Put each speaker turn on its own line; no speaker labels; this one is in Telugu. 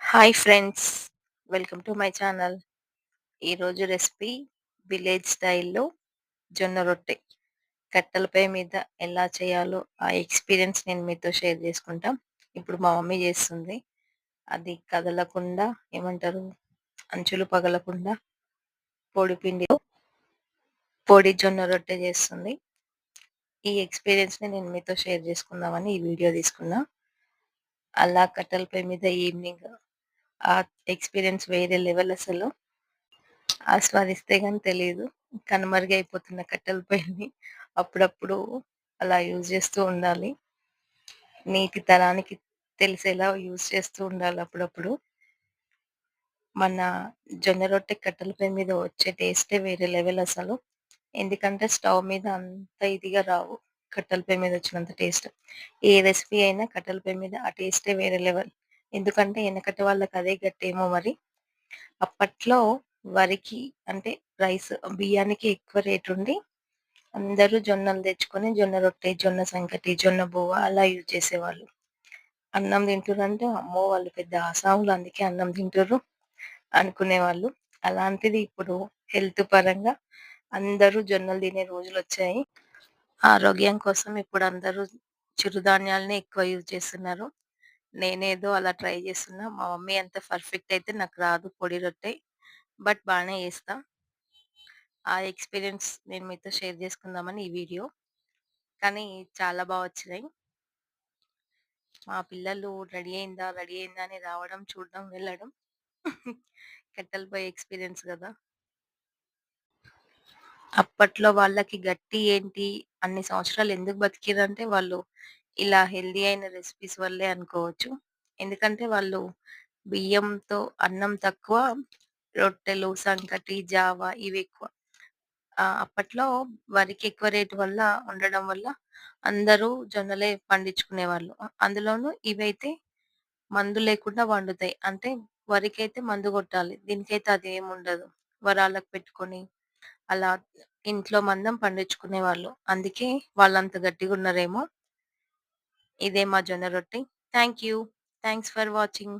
Hi friends, welcome to my channel. ఈరోజు రెసిపీ విలేజ్ స్టైల్‌లో జొన్న రొట్టె. కట్టెలపై మీద ఎలా చేయాలో ఆ ఎక్స్‌పీరియన్స్ నేను మీతో షేర్ చేసుకుంటా. ఇప్పుడు మా మమ్మీ చేస్తుంది. అది కదలకుండా ఏమంటారు, అంచులు పగలకుండా పొడి పిండిలో పొడి జొన్న రొట్టె చేస్తుంది. ఈ ఎక్స్‌పీరియన్స్‌ని నేను మీతో షేర్ చేసుకుందామని ఈ వీడియో తీసుకున్నా. అలా కట్టెలపై మీద ఈవినింగ్ ఆ ఎక్స్‌పీరియన్స్ వేరే లెవెల్ అసలు. ఆస్వాదిస్తే గాని తెలీదు. కనుమరుగైపోతున్న కట్టెల పొయ్యిని అప్పుడప్పుడు అలా యూజ్ చేస్తూ ఉండాలి. నేటి తరానికి తెలిసేలా యూజ్ చేస్తూ ఉండాలి అప్పుడప్పుడు. మన జొన్న రొట్టె కట్టెల పొయ్యి మీద వచ్చే టేస్టే వేరే లెవెల్ అసలు. ఎందుకంటే స్టవ్ మీద అంత ఇదిగా రావు. కట్టెల పొయ్యి మీద వచ్చినంత టేస్ట్. ఏ రెసిపీ అయినా కట్టెల పొయ్యి మీద ఆ టేస్టే వేరే లెవెల్. ఎందుకంటే ఎనకటి వాళ్ళకి అదే గట్టేమో మరి. అప్పట్లో వరికి అంటే రైస్ బియ్యానికి ఎక్కువ రేటుండి అందరూ జొన్నలు తెచ్చుకొని జొన్న రొట్టె, జొన్న సంకటి, జొన్న బువ్వ అలా యూజ్ చేసేవాళ్ళు. అన్నం తింటుర్రంటే అమ్మో! వాళ్ళు పెద్ద ఆసాములు అందుకే అన్నం తింటుర్రు అనుకునేవాళ్ళు. అలాంటిది ఇప్పుడు హెల్త్ పరంగా అందరూ జొన్నలు తినే రోజులొచ్చాయి. ఆరోగ్యం కోసం ఇప్పుడు అందరూ చిరుధాన్యాలనే ఎక్కువ యూజ్ చేస్తున్నారు. నేనేదో అలా ట్రై చేస్తున్నా. మా మమ్మీ అంత పర్ఫెక్ట్ అయితే నాకు రాదు పొడి రొట్టె. బట్ బానే చేస్తా. ఆ ఎక్స్‌పీరియన్స్ నేను మీతో షేర్ చేసుకుందామని ఈ వీడియో. కానీ చాలా బా వచ్చినాయి. మా పిల్లలు రెడీ అయిందా? రెడీ అయిందా? అని రావడం, చూడడం, వెళ్ళడం. కట్టెల పొయ్యి ఎక్స్‌పీరియన్స్ గదా! అప్పట్లో వాళ్ళకి గట్టి ఏంటి, అన్ని సంవత్సరాలు ఎందుకు బతికిర్రంటే వాళ్ళు ఇలా హెల్తీ అయిన రెసిపీస్ వల్లే అనుకోవచ్చు. ఎందుకంటే వాళ్ళు బియ్యంతో అన్నం తక్కువ, రొట్టెలు, సంకటి, జావ ఇవెక్కువ. అప్పట్లో వరికి ఎక్కువ రేటు వల్ల ఉండడం వల్ల అందరూ జొన్నలే పండించుకునేవాళ్ళు. అందులోనూ ఇవైతే మందు లేకుండా పండుతాయి. అంటే వరికైతే మందు కొట్టాలి. దీనికైతే అదేముండదు. వరాలకు పెట్టుకొని అలా ఇంట్లో మందం పండించుకునేవాళ్ళు. అందుకే వాళ్ళంత గట్టిగున్నారేమో! ఇదే మా జొన్న రొట్టె. Thank you. Thanks for watching.